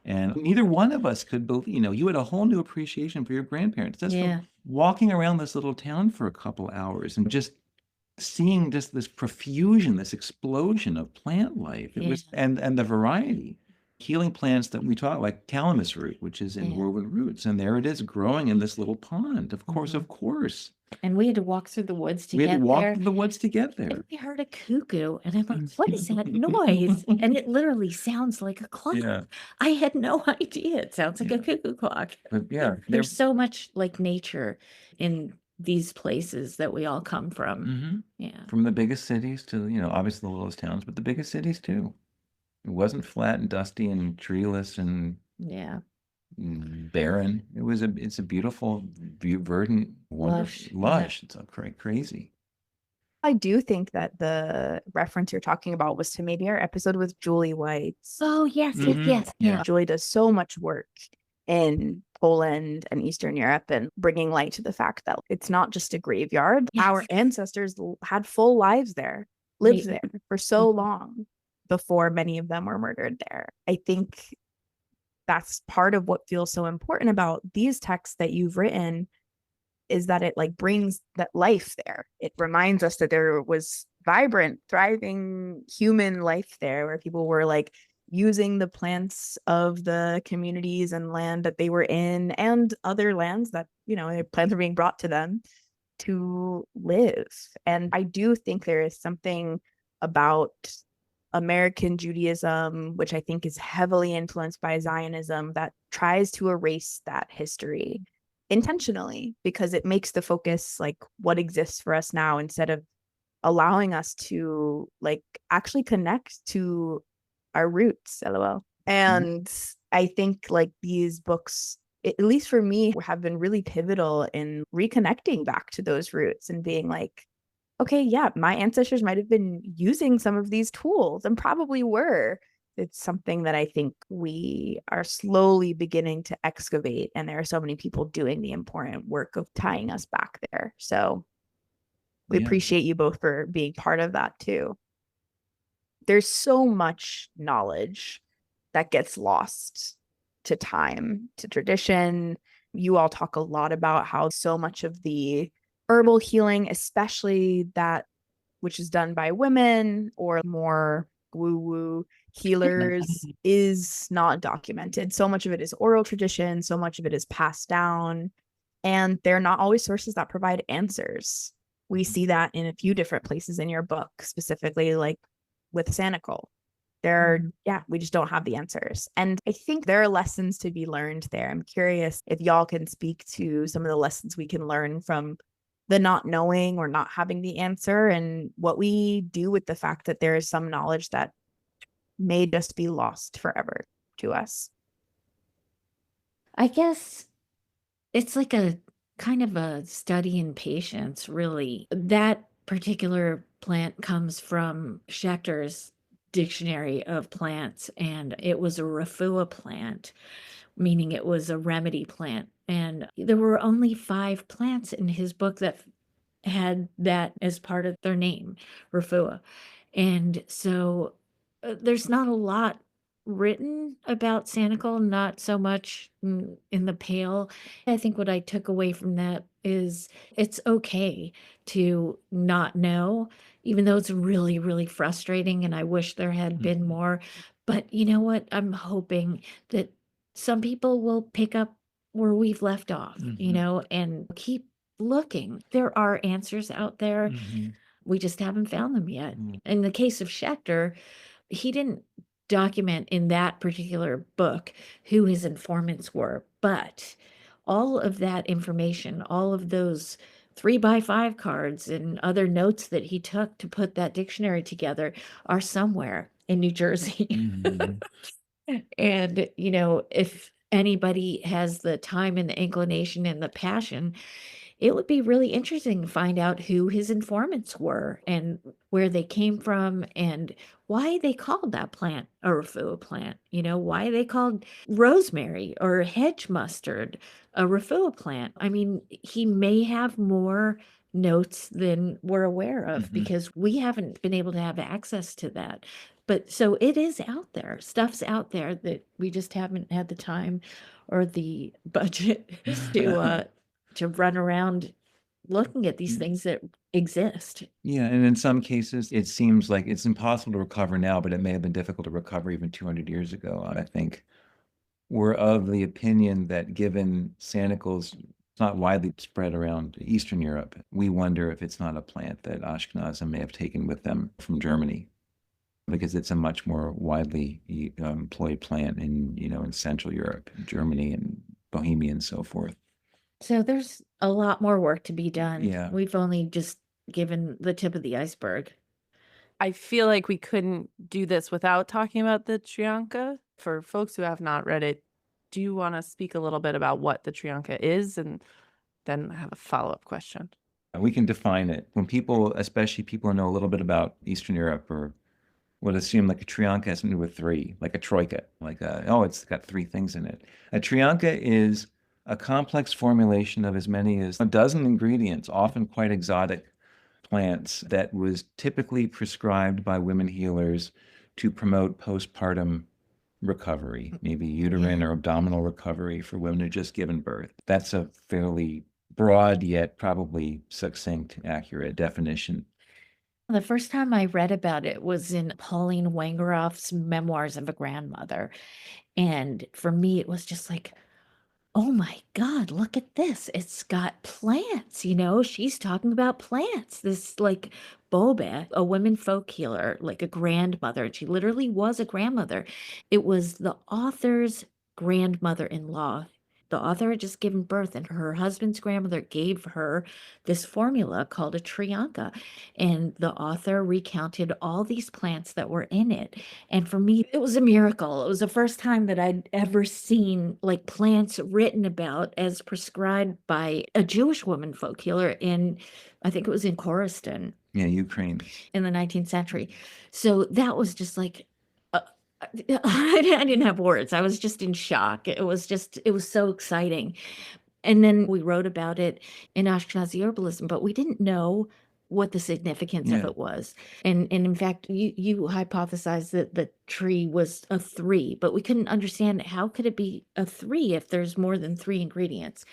And neither one of us could believe, you had a whole new appreciation for your grandparents. Just from walking around this little town for a couple hours and just seeing just this profusion, this explosion of plant life. It was, and the variety. Healing plants that we talk, like calamus root, which is in woven roots. And there it is growing in this little pond. Of course. And we had to walk through the woods to We had get to walk there. through the woods to get there. And we heard a cuckoo, and I'm like, what is that noise? And it literally sounds like a clock. Yeah. I had no idea. It sounds like a cuckoo clock. But There's so much like nature in these places that we all come from. From the biggest cities to, obviously the littlest towns, but the biggest cities too. It wasn't flat and dusty and treeless and barren. It's a beautiful, verdant, wonderful, lush. It's crazy. I do think that the reference you're talking about was to maybe our episode with Julie White. Oh, yes. Julie does so much work in Poland and Eastern Europe and bringing light to the fact that it's not just a graveyard. Our ancestors had full lives there, lived there for so long before many of them were murdered there. I think that's part of what feels so important about these texts that you've written is that it like brings that life there. It reminds us that there was vibrant, thriving human life there where people were like using the plants of the communities and land that they were in and other lands that, plants are being brought to them to live. And I do think there is something about American Judaism, which I think is heavily influenced by Zionism, that tries to erase that history intentionally because it makes the focus like what exists for us now instead of allowing us to like actually connect to our roots, LOL. And I think like these books, at least for me, have been really pivotal in reconnecting back to those roots and being like, okay, my ancestors might have been using some of these tools and probably were. It's something that I think we are slowly beginning to excavate. And there are so many people doing the important work of tying us back there. So we appreciate you both for being part of that too. There's so much knowledge that gets lost to time, to tradition. You all talk a lot about how so much of the herbal healing, especially that which is done by women or more woo-woo healers, is not documented. So much of it is oral tradition, so much of it is passed down, and they're not always sources that provide answers. We see that in a few different places in your book, specifically like with Sanical. We just don't have the answers. And I think there are lessons to be learned there. I'm curious if y'all can speak to some of the lessons we can learn from the not knowing or not having the answer and what we do with the fact that there is some knowledge that may just be lost forever to us. I guess it's like a kind of a study in patience, really. That particular plant comes from Schechter's Dictionary of Plants, and it was a refuah plant, meaning it was a remedy plant. And there were only 5 plants in his book that had that as part of their name, refuah. And so there's not a lot written about Sanical, not so much in the Pale. I think what I took away from that is it's okay to not know, even though it's really, really frustrating and I wish there had been more. But you know what? I'm hoping that some people will pick up where we've left off, and keep looking. There are answers out there. We just haven't found them yet. In the case of Schechter, he didn't document in that particular book who his informants were, but all of that information, all of those 3x5 cards and other notes that he took to put that dictionary together are somewhere in New Jersey. And, if anybody has the time and the inclination and the passion, it would be really interesting to find out who his informants were and where they came from and why they called that plant a refuah plant. Why they called rosemary or hedge mustard a refuah plant. I mean, he may have more notes than we're aware of because we haven't been able to have access to that. But so it is out there. Stuff's out there that we just haven't had the time or the budget to run around looking at these things that exist. Yeah, and in some cases, it seems like it's impossible to recover now, but it may have been difficult to recover even 200 years ago. I think we're of the opinion that given Sannicles not widely spread around Eastern Europe, we wonder if it's not a plant that Ashkenazim may have taken with them from Germany, because it's a much more widely employed plant in Central Europe, Germany and Bohemia and so forth. So there's a lot more work to be done. Yeah. We've only just given the tip of the iceberg. I feel like we couldn't do this without talking about the Trianka. For folks who have not read it, do you want to speak a little bit about what the Trianka is? And then I have a follow-up question. We can define it. When people, especially people who know a little bit about Eastern Europe, or would assume like a Trianka has something to do with three, like a troika, it's got three things in it. A Trianka is a complex formulation of as many as a dozen ingredients, often quite exotic plants, that was typically prescribed by women healers to promote postpartum recovery, maybe uterine or abdominal recovery for women who just given birth. That's a fairly broad yet probably succinct, accurate definition. The first time I read about it was in Pauline Wangeroff's Memoirs of a Grandmother. And for me, it was just like, oh my God, look at this. It's got plants, she's talking about plants. This like Boba, a women folk healer, like a grandmother. She literally was a grandmother. It was the author's grandmother-in-law. The author had just given birth, and her husband's grandmother gave her this formula called a Trianka. And the author recounted all these plants that were in it. And for me, it was a miracle. It was the first time that I'd ever seen like plants written about as prescribed by a Jewish woman folk healer I think it was in Khorasan. Yeah, Ukraine. In the 19th century. So that was just like, I didn't have words. I was just in shock. It was so exciting. And then we wrote about it in Ashkenazi herbalism, but we didn't know what the significance of it was. And in fact, you hypothesized that the tree was a 3, but we couldn't understand how could it be a 3 if there's more than 3 ingredients.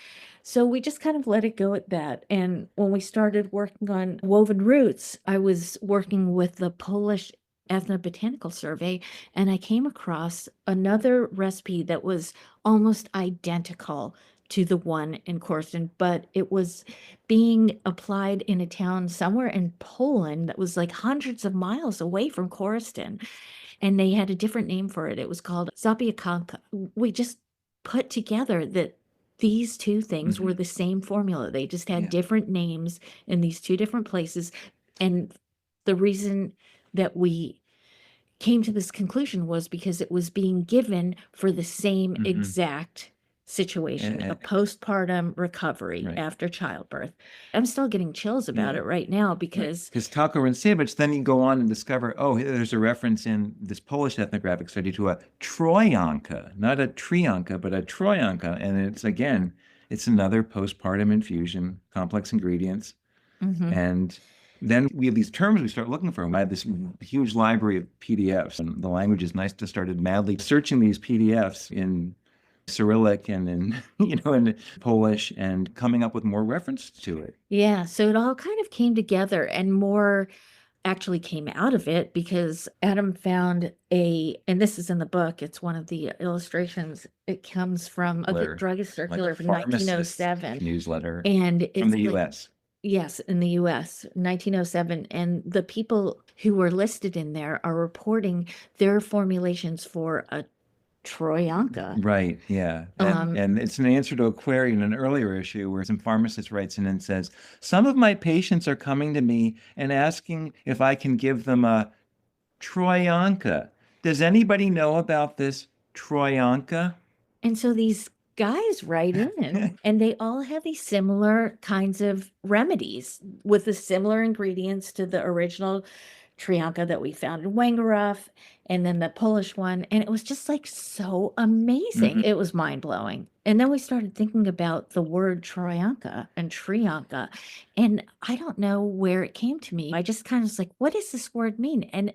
So we just kind of let it go at that. And when we started working on woven roots, I was working with the Polish Ethnobotanical Survey, and I came across another recipe that was almost identical to the one in Khorasan, but it was being applied in a town somewhere in Poland that was like hundreds of miles away from Khorasan, and they had a different name for it. It was called Zapiekanka. We just put together that these two things were the same formula. They just had different names in these two different places, and the reason that we came to this conclusion was because it was being given for the same exact situation, a postpartum recovery after childbirth. I'm still getting chills about it right now because Talko Rancevich, then you go on and discover, there's a reference in this Polish ethnographic study to a Trojanka, not a Trianka, but a Trojanka. And it's another postpartum infusion, complex ingredients. And then we have these terms we start looking for. I had this huge library of PDFs, and the language is nice. Just started madly searching these PDFs in Cyrillic and in Polish, and coming up with more reference to it. Yeah, so it all kind of came together, and more actually came out of it because Adam found and this is in the book, it's one of the illustrations. It comes from a druggist circular from 1907 newsletter, and it's from the U.S. Yes, in the US, 1907. And the people who were listed in there are reporting their formulations for a Trojanka. Right, yeah. And it's an answer to a query in an earlier issue where some pharmacist writes in and says, some of my patients are coming to me and asking if I can give them a Trojanka. Does anybody know about this Trojanka? And so these guys write in and they all have these similar kinds of remedies with the similar ingredients to the original Trianka that we found in Wangeroof and then the Polish one. And it was just like so amazing. It was mind blowing. And then we started thinking about the word Troyanka and Trianka. And I don't know where it came to me. I just kind of was like, what does this word mean? And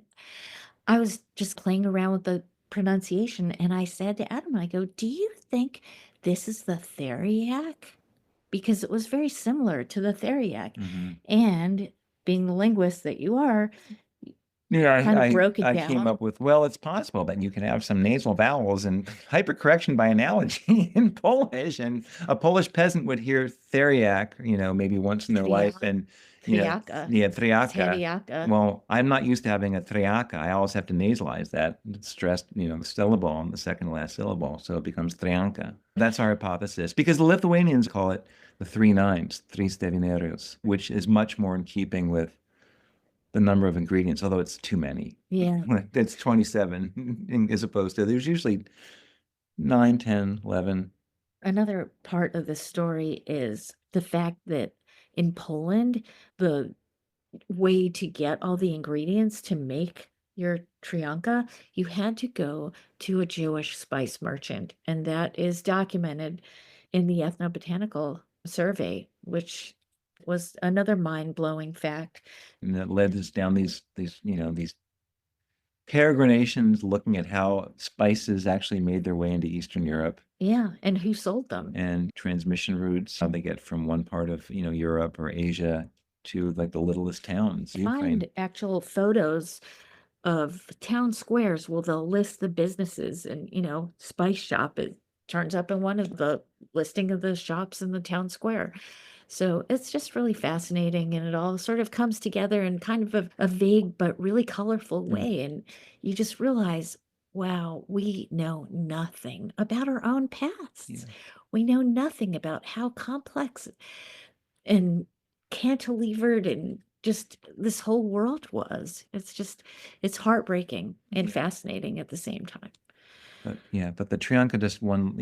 I was just playing around with the pronunciation and I said to Adam, I go, do you think this is the theriac? Because it was very similar to the theriac. And being the linguist that you are, Yeah, kind of broke it I came down. up with, well, it's possible that you can have some nasal vowels and hypercorrection by analogy in Polish, and a Polish peasant would hear theriac, maybe once in their life, and Triaka. yeah, triaka. Theriaka. Well, I'm not used to having a triaka. I always have to nasalize that stressed, the syllable on the second last syllable, so it becomes trianka. That's our hypothesis, because the Lithuanians call it the three nines, tris devinerius, which is much more in keeping with the number of ingredients, although it's too many. Yeah. It's 27 as opposed to there's usually 9, 10, 11. Another part of the story is the fact that in Poland, the way to get all the ingredients to make your Trianka, you had to go to a Jewish spice merchant. And that is documented in the ethnobotanical survey, which was another mind-blowing fact. And that led us down these peregrinations looking at how spices actually made their way into Eastern Europe. Yeah, and who sold them? And transmission routes, how they get from one part of, Europe or Asia to like the littlest towns. Find actual photos of town squares. Well, they'll list the businesses and, spice shop. It turns up in one of the listing of the shops in the town square. So it's just really fascinating. And it all sort of comes together in kind of a vague but really colorful way. And you just realize, wow, we know nothing about our own pasts. Yeah. We know nothing about how complex and cantilevered and just this whole world was. It's heartbreaking and fascinating at the same time. But the Trianka just one,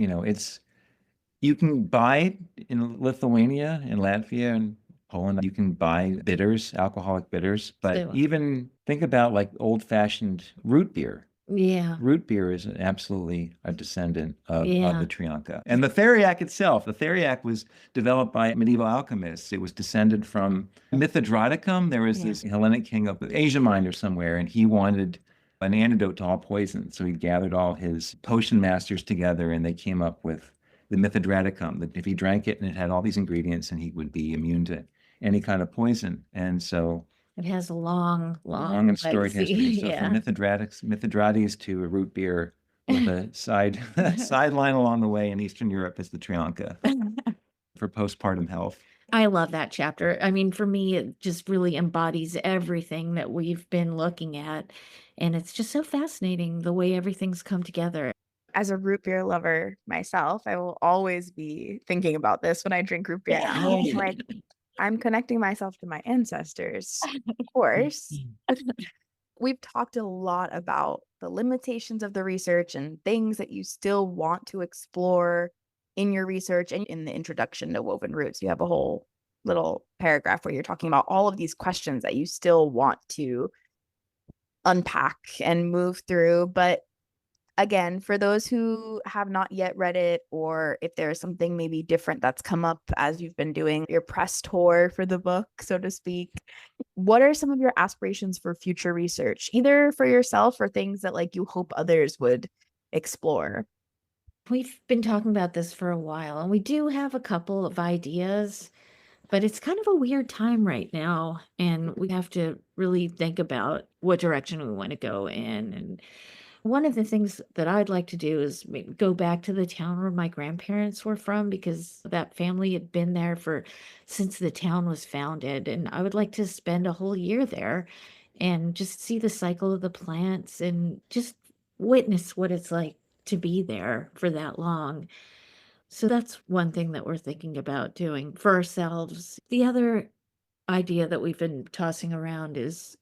you can buy in Lithuania and Latvia and Poland, you can buy bitters, alcoholic bitters, but So- even think about like old-fashioned root beer. Yeah. Root beer is absolutely a descendant of Yeah. the Trianka. And the theriac itself, the theriac was developed by medieval alchemists. It was descended from Mithridaticum. There was this Hellenic king of Asia Minor somewhere, and he wanted an antidote to all poison. So he gathered all his potion masters together, and they came up with the Mithridaticum, that if he drank it and it had all these ingredients, and he would be immune to any kind of poison. And so it has a long and storied legacy. history. So Yeah. from Mithridates to a root beer with a sideline along the way in Eastern Europe is the Trianka for postpartum health. I love that chapter. I mean, for me, it just really embodies everything that we've been looking at. And it's just so fascinating the way everything's come together. As a root beer lover myself, I will always be thinking about this when I drink root beer now. Like, I'm connecting myself to my ancestors, of course. We've talked a lot about the limitations of the research and things that you still want to explore in your research. And in the introduction to Woven Roots, you have a whole little paragraph where you're talking about all of these questions that you still want to unpack and move through. But again, for those who have not yet read it, or if there's something maybe different that's come up as you've been doing your press tour for the book, so to speak, what are some of your aspirations for future research, either for yourself or things that like you hope others would explore? We've been talking about this for a while, and we do have a couple of ideas, but it's kind of a weird time right now, and we have to really think about what direction we want to go in. And one of the things that I'd like to do is go back to the town where my grandparents were from, because that family had been there since the town was founded. And I would like to spend a whole year there and just see the cycle of the plants and just witness what it's like to be there for that long. So that's one thing that we're thinking about doing for ourselves. The other idea that we've been tossing around is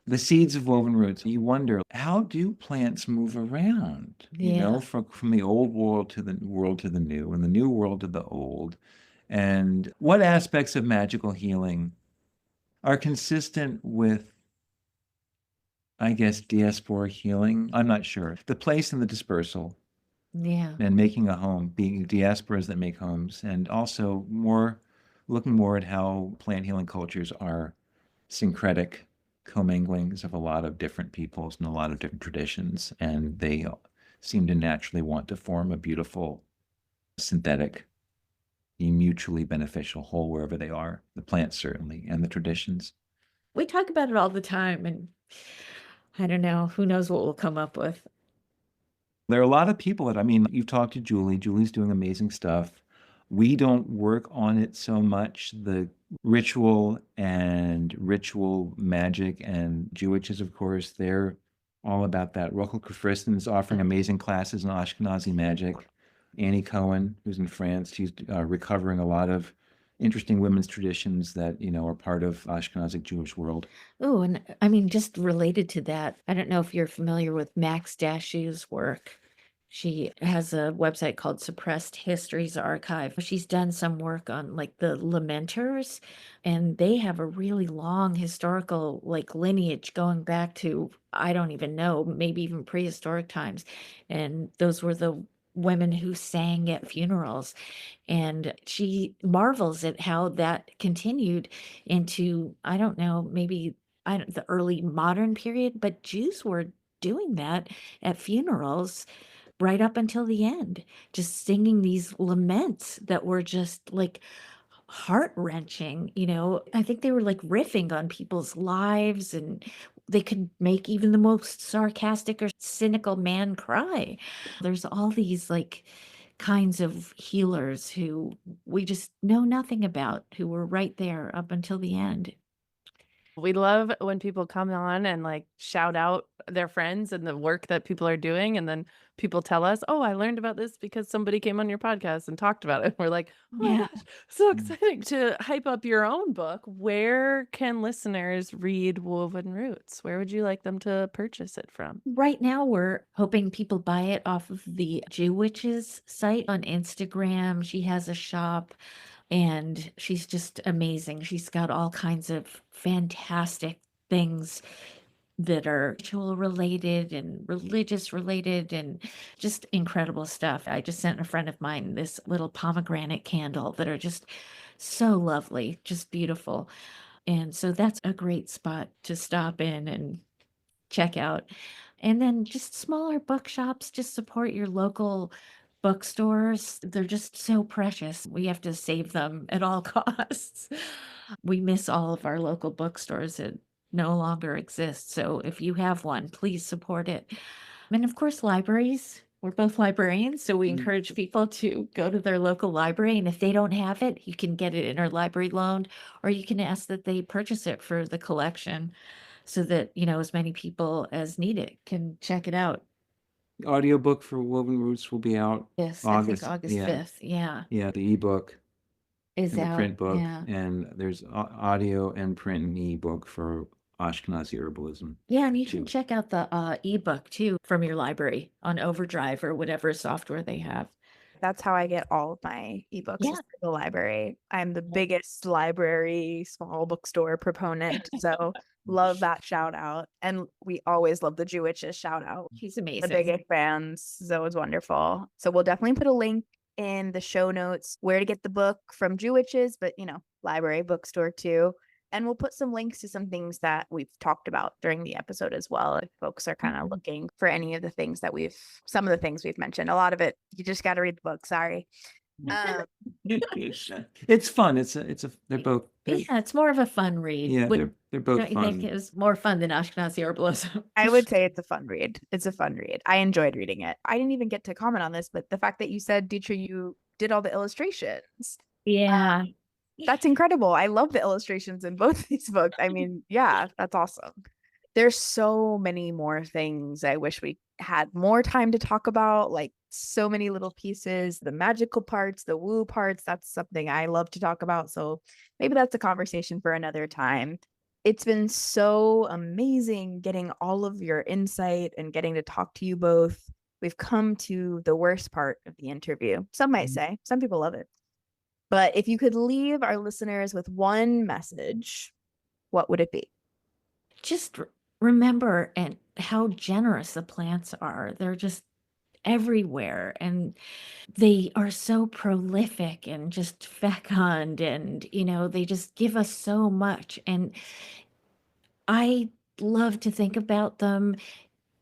The seeds of woven roots. You wonder, how do plants move around? Yeah. From the old world to the new, and the new world to the old. And what aspects of magical healing are consistent with, I guess, diasporic healing? I'm not sure. The place and the dispersal, Yeah. and making a home, being diasporas that make homes, and also looking more at how plant healing cultures are syncretic comminglings of a lot of different peoples and a lot of different traditions, and they seem to naturally want to form a beautiful synthetic, mutually beneficial whole wherever they are. The plants certainly, and the traditions. We talk about it all the time, and I don't know, who knows what we'll come up with. There are a lot of people that, I mean, you've talked to Julie. Julie's doing amazing stuff. We don't work on it so much. The ritual magic and Jewishes, of course, they're all about that. Rochel Kristen is offering amazing classes in Ashkenazi magic. Annie Cohen, who's in France, she's recovering a lot of interesting women's traditions that, are part of Ashkenazic Jewish world. Oh, and I mean, just related to that, I don't know if you're familiar with Max Dashu's work. She has a website called Suppressed Histories Archive. She's done some work on like the lamenters, and they have a really long historical like lineage going back to, I don't even know, maybe even prehistoric times. And those were the women who sang at funerals. And she marvels at how that continued into, I don't know, maybe the early modern period, but Jews were doing that at funerals right up until the end, just singing these laments that were just like heart-wrenching. I think they were like riffing on people's lives, and they could make even the most sarcastic or cynical man cry. There's all these like kinds of healers who we just know nothing about, who were right there up until the end. We love when people come on and like shout out their friends and the work that people are doing. And then people tell us, oh, I learned about this because somebody came on your podcast and talked about it. We're like, oh my Yeah. gosh, so exciting to hype up your own book. Where can listeners read Woven Roots? Where would you like them to purchase it from? Right now, we're hoping people buy it off of the Jew Witches site on Instagram. She has a shop, and she's just amazing. She's got all kinds of fantastic things that are ritual related and religious related and just incredible stuff. I just sent a friend of mine this little pomegranate candle that are just so lovely, just beautiful. And so that's a great spot to stop in and check out. And then just smaller bookshops, just support your local bookstores. They're just so precious. We have to save them at all costs. We miss all of our local bookstores that no longer exist. So if you have one, please support it. And of course, libraries. We're both librarians, so we encourage people to go to their local library. And if they don't have it, you can get it interlibrary loaned, or you can ask that they purchase it for the collection so that, as many people as need it can check it out. Audiobook for Woven Roots will be out Yes, I think August. August Yeah. 5th. Yeah, Yeah, the ebook is and the out. print book, Yeah. and there's audio and print and ebook for Ashkenazi herbalism. Yeah, and you can too. check out the ebook too from your library on Overdrive or whatever software they have. That's how I get all of my ebooks, Yeah. is through the library. I'm the biggest library small bookstore proponent, so love that shout out. And we always love the Jewishes shout out. She's The amazing. biggest fans. Zoe's wonderful. So we'll definitely put a link in the show notes where to get the book from Jewishes, but library, bookstore too. And we'll put some links to some things that we've talked about during the episode as well. If folks are kind of looking for any of the things that some of the things we've mentioned. A lot of it, you just got to read the book. Sorry. It's fun. They're both. Yeah, it's more of a fun read. Yeah, they're both Don't you fun. think it was more fun than Ashkenazi herbalism? I would say it's a fun read. It's a fun read. I enjoyed reading it. I didn't even get to comment on this, but the fact that you said, Deatra, you did all the illustrations. Yeah. That's incredible. I love the illustrations in both these books. I mean, yeah, that's awesome. There's so many more things I wish we had more time to talk about, like so many little pieces, the magical parts, the woo parts. That's something I love to talk about. So maybe that's a conversation for another time. It's been so amazing getting all of your insight and getting to talk to you both. We've come to the worst part of the interview. Some might say, some people love it. But if you could leave our listeners with one message, what would it be? Just remember and how generous the plants are. They're just everywhere, and they are so prolific and just fecund, and they just give us so much. And I love to think about them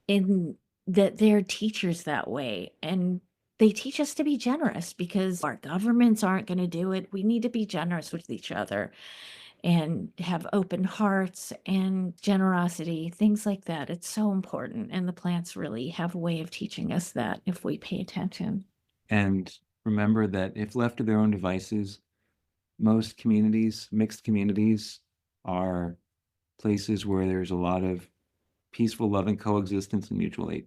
in that they're teachers that way, and they teach us to be generous because our governments aren't going to do it. We need to be generous with each other and have open hearts and generosity, things like that. It's so important. And the plants really have a way of teaching us that if we pay attention. And remember that if left to their own devices, most communities, mixed communities, are places where there's a lot of peaceful, loving coexistence and mutual aid.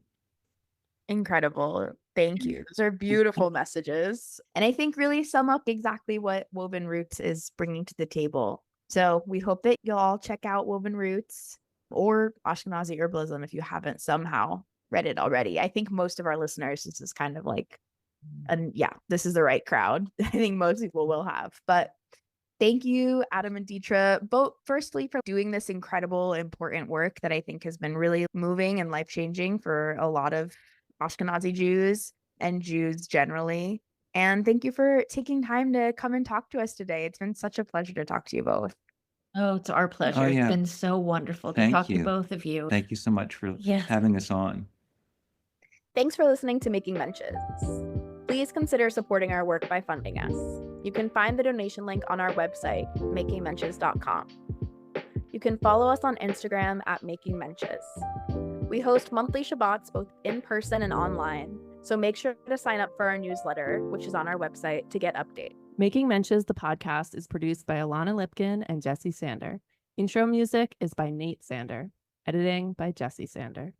Incredible. Thank you. Those are beautiful messages. And I think really sum up exactly what Woven Roots is bringing to the table. So we hope that you'll all check out Woven Roots or Ashkenazi Herbalism if you haven't somehow read it already. I think most of our listeners, this is kind of like, and yeah, this is the right crowd. I think most people will have. But thank you, Adam and Deatra, both firstly for doing this incredible, important work that I think has been really moving and life-changing for a lot of Ashkenazi Jews and Jews generally. And thank you for taking time to come and talk to us today. It's been such a pleasure to talk to you both. Oh, it's our pleasure. yeah. It's been so wonderful to Thank talk you. to both of you. Thank you so much for Yes. having us on. Thanks for listening to Making Menches. Please consider supporting our work by funding us. You can find the donation link on our website, makingmenches.com. You can follow us on Instagram at Making Menches. We host monthly Shabbats both in person and online, so make sure to sign up for our newsletter, which is on our website, to get updates. Making Menches, the podcast, is produced by Alana Lipkin and Jesse Sander. Intro music is by Nate Sander. Editing by Jesse Sander.